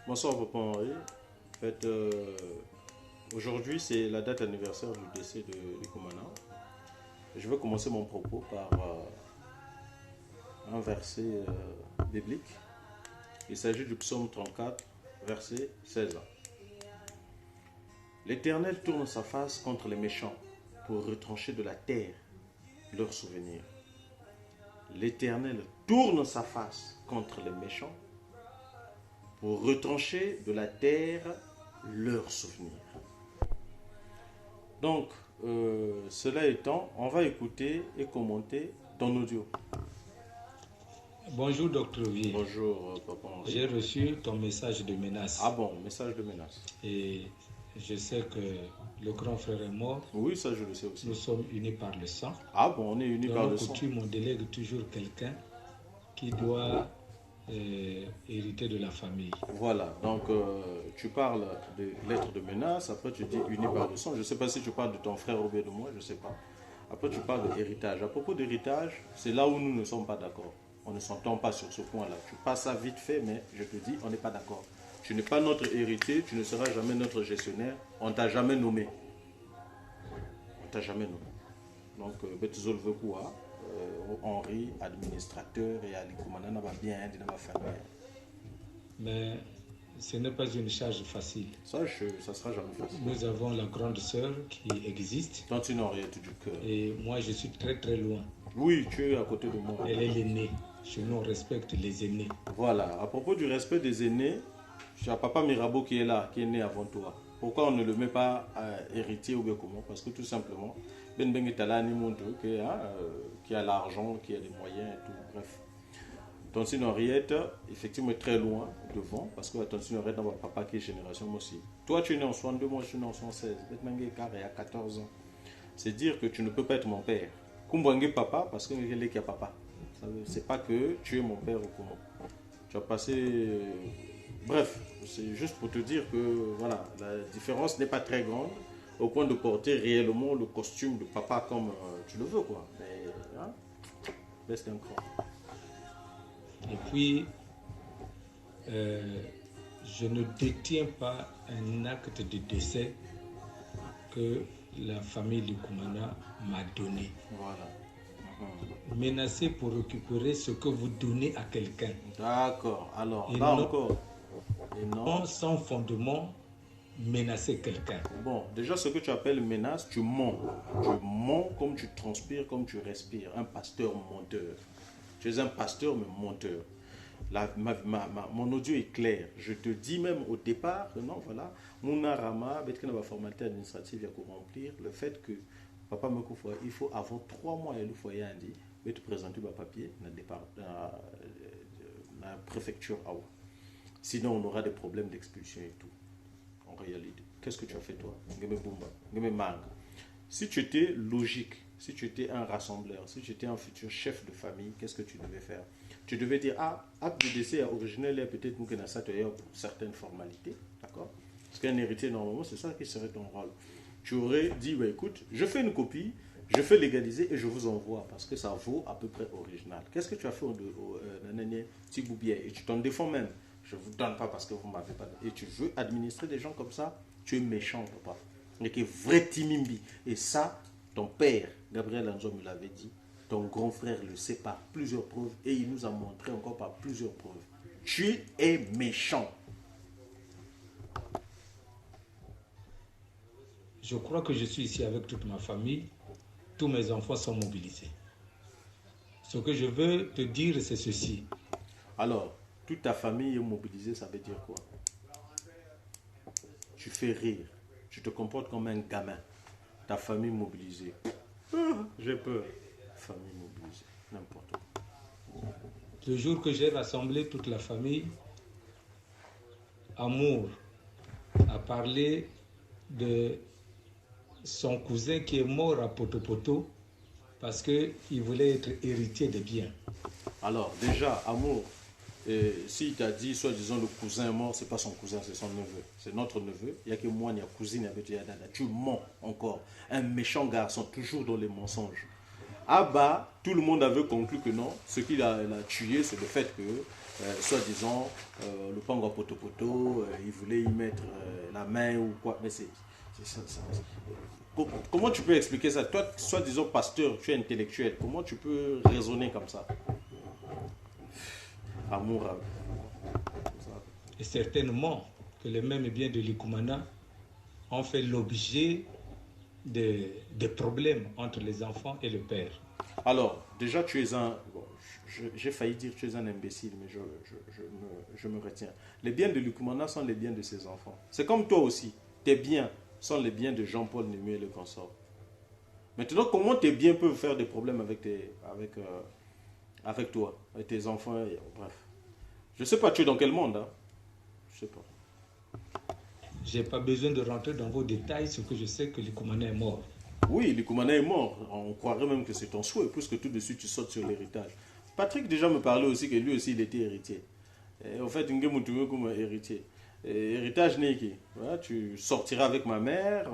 Bonsoir Papa Henri. En fait, aujourd'hui c'est la date anniversaire du décès de Koumana. Je vais commencer mon propos par un verset biblique. Il s'agit du psaume 34, verset 16. L'Éternel tourne sa face contre les méchants pour retrancher de la terre leurs souvenirs. L'Éternel tourne sa face contre les méchants pour retrancher de la terre leurs souvenirs. Donc, cela étant, on va écouter et commenter ton audio. Bonjour Dr Vier. Bonjour Papa Henri. J'ai reçu ton message de menace. Ah bon, message de menace. Et je sais que le grand frère est mort. Oui, ça je le sais aussi. Nous sommes unis par le sang. Ah bon, on est unis par le sang. Coutume, on délègue toujours quelqu'un qui doit hériter de la famille. Voilà, donc tu parles de lettres de menace, après tu dis unis par le sang. Je ne sais pas si tu parles de ton frère ou bien de moi, je ne sais pas. Après tu parles de héritage. À propos d'héritage, c'est là où nous ne sommes pas d'accord. On ne s'entend pas sur ce point-là. Tu passes ça vite fait, mais je te dis, on n'est pas d'accord. Tu n'es pas notre héritier, tu ne seras jamais notre gestionnaire. On ne t'a jamais nommé. On ne t'a jamais nommé. Donc, Betzol veut quoi? Henri, administrateur, et Ali Koumana va bien, dans ma famille. Mais ce n'est pas une charge facile. Ça sera jamais facile. Nous avons la grande sœur qui existe. Tantine Henriette du cœur. Et moi, je suis très très loin. Oui, tu es à côté de moi. Elle est l'aînée. Chez nous, on respecte les aînés. Voilà, à propos du respect des aînés, tu as Papa Mirabeau qui est là, qui est né avant toi. Pourquoi on ne le met pas héritier ou bien comment? Parce que tout simplement, Ben Ben est là, qui a l'argent, qui a les moyens et tout. Bref. Tonsine Henriette, effectivement, est très loin devant, parce que Tonsine Henriette n'a pas papa qui est génération moi aussi. Toi, tu es né en 62, moi je suis né en 76. Ben Ben est à 14 ans. C'est dire que tu ne peux pas être mon père. Kumbwange papa, parce que je qui a papa. C'est pas que tu es mon père ou comment. Tu as passé. Bref, c'est juste pour te dire que voilà, la différence n'est pas très grande au point de porter réellement le costume de papa comme tu le veux, quoi. Mais, hein, laisse un cran. Et puis, je ne détiens pas un acte de décès que la famille de Koumana m'a donné. Voilà. Menacé pour récupérer ce que vous donnez à quelqu'un. D'accord. Alors, et là non, encore. Et non. Sans fondement, menacer quelqu'un. Bon, déjà, ce que tu appelles menace, tu mens. Tu mens comme tu transpires, comme tu respires. Un pasteur menteur. Tu es un pasteur, mais menteur. Mon audio est clair. Je te dis même au départ que non, voilà, mon arama, la formalité administrative, il y a pour remplir le fait que papa me couvre, il faut avant 3 mois, il faut y aller, te présenter le papier dans la préfecture. Sinon, on aura des problèmes d'expulsion et tout. En réalité, qu'est-ce que tu as fait toi? Si tu étais logique, si tu étais un rassembleur, si tu étais un futur chef de famille, qu'est-ce que tu devais faire? Tu devais dire, acte de décès originel est peut-être pour certaines formalités, d'accord? Parce qu'un héritier, normalement, c'est ça qui serait ton rôle. Tu aurais dit, bah, écoute, je fais une copie, je fais légaliser et je vous envoie parce que ça vaut à peu près original. Qu'est-ce que tu as fait au Tigoubier? Et tu t'en défends même. Je ne vous donne pas parce que vous ne m'avez pas donné. Et tu veux administrer des gens comme ça? Tu es méchant, papa. Et qui est vrai timimbi. Et ça, ton père, Gabriel Anzo me l'avait dit. Ton grand frère le sait par plusieurs preuves. Et il nous a montré encore par plusieurs preuves. Tu es méchant. Je crois que je suis ici avec toute ma famille. Tous mes enfants sont mobilisés. Ce que je veux te dire, c'est ceci. Alors, toute ta famille est mobilisée, ça veut dire quoi? Tu fais rire. Tu te comportes comme un gamin. Ta famille mobilisée. J'ai peur. Famille mobilisée. N'importe quoi. Le jour que j'ai rassemblé toute la famille, Amour a parlé de son cousin qui est mort à Potopoto parce qu'il voulait être héritier des biens. Alors, déjà, Amour, s'il t'a dit, soi-disant, le cousin est mort, c'est pas son cousin, c'est son neveu. C'est notre neveu. Il n'y a que moi, il y a cousine, il y a dada. Tu mens encore. Un méchant garçon, toujours dans les mensonges. Tout le monde avait conclu que non. Ce qu'il a tué, c'est le fait que soi-disant, le pango à poto-poto, il voulait y mettre la main ou quoi. Mais comment tu peux expliquer ça? Toi, soi-disant pasteur, tu es intellectuel. Comment tu peux raisonner comme ça? Amour. Et certainement que les mêmes biens de l'Ikumana ont fait l'objet de problèmes entre les enfants et le père. Alors, déjà, tu es un... Bon, j'ai failli dire que tu es un imbécile, mais je me retiens. Les biens de l'Ikumana sont les biens de ses enfants. C'est comme toi aussi. Tes biens sont les biens de Jean-Paul Nému et le consort. Maintenant, comment tes biens peuvent faire des problèmes avec toi, avec tes enfants, bref. Je ne sais pas, tu es dans quel monde, hein? Je ne sais pas. Je n'ai pas besoin de rentrer dans vos détails, ce que je sais que l'Ikumana est mort. Oui, l'Ikumana est mort. On croirait même que c'est ton souhait, puisque tout de suite tu sautes sur l'héritage. Patrick déjà me parlait aussi que lui aussi il était héritier. En fait, il est comme héritier. Héritage Niki. Voilà, tu sortiras avec ma mère.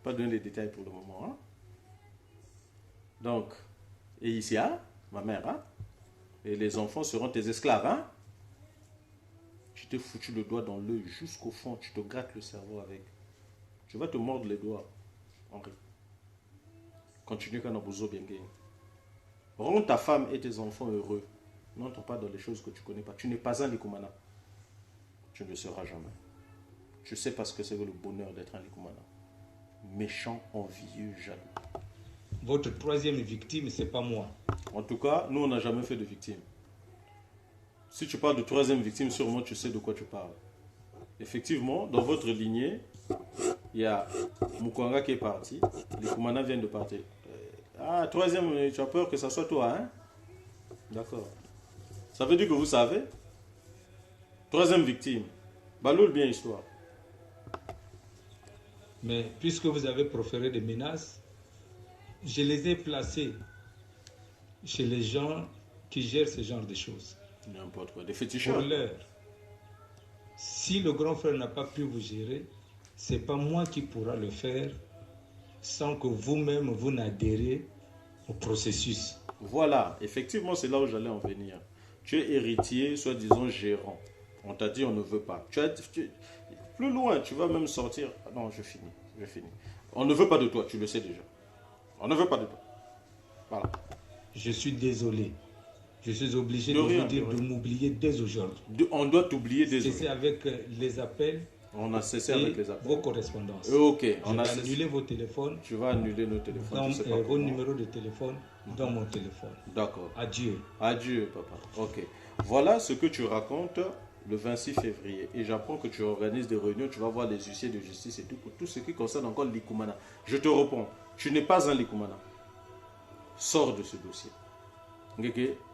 Pas donner les détails pour le moment. Hein? Donc, et ici, hein, ma mère, hein? Et les enfants seront tes esclaves. Hein? Tu t'es foutu le doigt dans l'œil jusqu'au fond, tu te grattes le cerveau avec. Tu vas te mordre les doigts, Henri. Continue quand on a besoin bien gagné. Rends ta femme et tes enfants heureux. N'entre pas dans les choses que tu ne connais pas. Tu n'es pas un Likumana. Tu ne le seras jamais. Je sais pas ce que c'est que le bonheur d'être un Likumana. Méchant, envieux, jaloux. Votre troisième victime, c'est pas moi. En tout cas, nous, on n'a jamais fait de victime. Si tu parles de troisième victime, sûrement tu sais de quoi tu parles. Effectivement, dans votre lignée, il y a Mukwanga qui est parti. Les Kumana viennent de partir. Troisième, tu as peur que ça soit toi, hein? D'accord. Ça veut dire que vous savez. Troisième victime. Baloul bien histoire. Mais puisque vous avez proféré des menaces, je les ai placés chez les gens qui gèrent ce genre de choses. N'importe quoi. Des féticheurs. Pour l'heure, si le grand frère n'a pas pu vous gérer, c'est pas moi qui pourra le faire sans que vous-même vous n'adhérez au processus. Voilà, effectivement, c'est là où j'allais en venir. Tu es héritier, soi-disant gérant. On t'a dit on ne veut pas. Plus loin, tu vas même sortir. Non, je finis. On ne veut pas de toi, tu le sais déjà. On ne veut pas de toi. Voilà. Je suis désolé. Je suis obligé de vous dire de m'oublier dès aujourd'hui. On doit t'oublier dès aujourd'hui. C'est avec les appels. On a cessé avec les appels. Vos correspondances. Ok. On a annulé vos téléphones. Tu vas annuler nos téléphones. Dans vos numéros de téléphone dans mon téléphone. D'accord. Adieu. Adieu, papa. Ok. Voilà ce que tu racontes le 26 février. Et j'apprends que tu organises des réunions. Tu vas voir les huissiers de justice et tout pour tout ce qui concerne encore l'Ikumana. Je te réponds. Tu n'es pas un Likumana. Sors de ce dossier.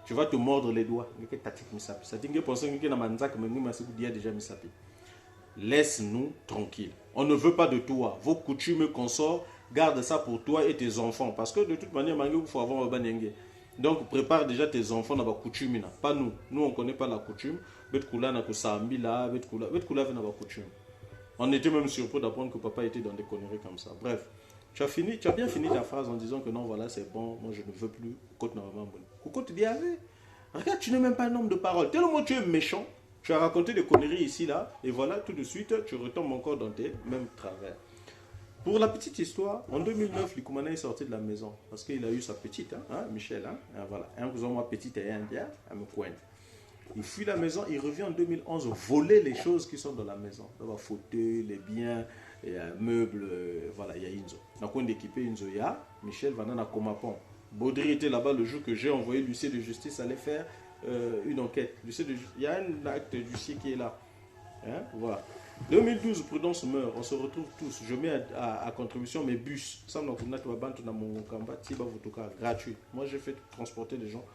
Tu vas te mordre les doigts. Laisse-nous tranquilles. On ne veut pas de toi. Vos coutumes consorts, garde ça pour toi et tes enfants. Parce que de toute manière, il faut avoir un banenge. Donc prépare déjà tes enfants dans la coutume. Pas nous. Nous, on ne connaît pas la coutume. On était même surpris d'apprendre que papa était dans des conneries comme ça. Bref. Tu as bien fini ta phrase en disant que non, voilà, c'est bon, moi je ne veux plus. Kouko te dit, regarde, tu n'es même pas un homme de parole. Tellement tu es méchant, tu as raconté des conneries ici, là, et voilà, tout de suite, tu retombes encore dans tes mêmes travers. Pour la petite histoire, en 2009, Likumana est sorti de la maison parce qu'il a eu sa petite, Michel, voilà, un cousin, moi, petite et un bien, à me coin. Il fuit la maison, il revient en 2011 voler les choses qui sont dans la maison. Les fauteuils, les biens, les meubles, voilà, il y a Inzo. Donc on équipé Inzo, il y a Michel Vanana Komapon. Baudry était là-bas le jour que j'ai envoyé l'huissier de justice aller faire une enquête. Il y a un acte d'huissier qui est là. Hein? Voilà. 2012, Prudence meurt, on se retrouve tous. Je mets à contribution mes bus. Gratuit. Moi, j'ai fait transporter des gens.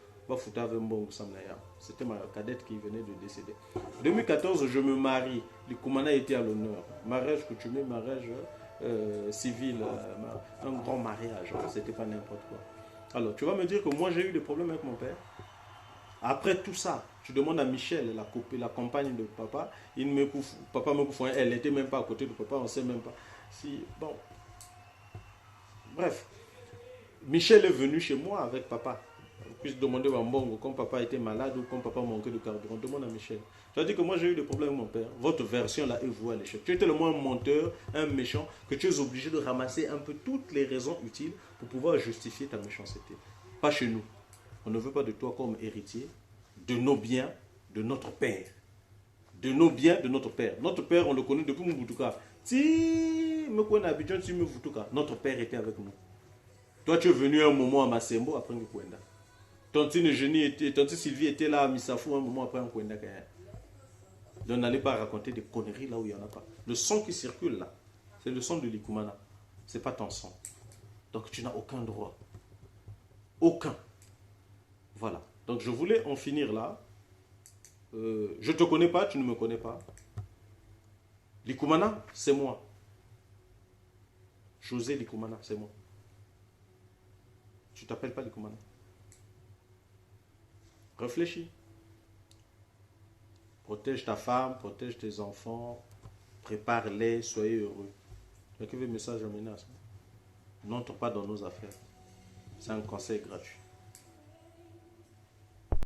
C'était ma cadette qui venait de décéder. 2014, je me marie. Le Kumana était à l'honneur. Mariage coutumier, mariage civil, un grand mariage. C'était pas n'importe quoi. Alors, tu vas me dire que moi, j'ai eu des problèmes avec mon père. Après tout ça, tu demandes à Michel, la compagne de papa, papa me couvre, elle n'était même pas à côté de papa, on ne sait même pas. Bon. Bref, Michel est venu chez moi avec papa. On puisse demander à Mbongo, comme papa était malade ou comme papa manquait de carburant. Demande à Michel. Tu as dit que moi j'ai eu des problèmes avec mon père. Votre version là est vouée à l'échec. Tu es tellement un menteur, un méchant, que tu es obligé de ramasser un peu toutes les raisons utiles pour pouvoir justifier ta méchanceté. Pas chez nous. On ne veut pas de toi comme héritier de nos biens, de notre père. De nos biens, de notre père. Notre père, on le connaît depuis Mouboutuka. Si me connais Abidjan, si me Mouboutuka, notre père était avec nous. Toi, tu es venu un moment à Massembo après Nkwenda. Tante Sylvie était là à Misafou un moment après Nkwenda. Donc n'allez pas raconter des conneries là où il n'y en a pas. Le son qui circule là, c'est le son de l'Ikumana. Ce n'est pas ton son. Donc tu n'as aucun droit. Aucun. Voilà. Donc je voulais en finir là. Je ne te connais pas, tu ne me connais pas. L'Ikumana, c'est moi. José Likumana, c'est moi. Tu t'appelles pas Likumana. Réfléchis. Protège ta femme, protège tes enfants, prépare-les, soyez heureux. Quel message à menace? N'entre pas dans nos affaires. C'est un conseil gratuit.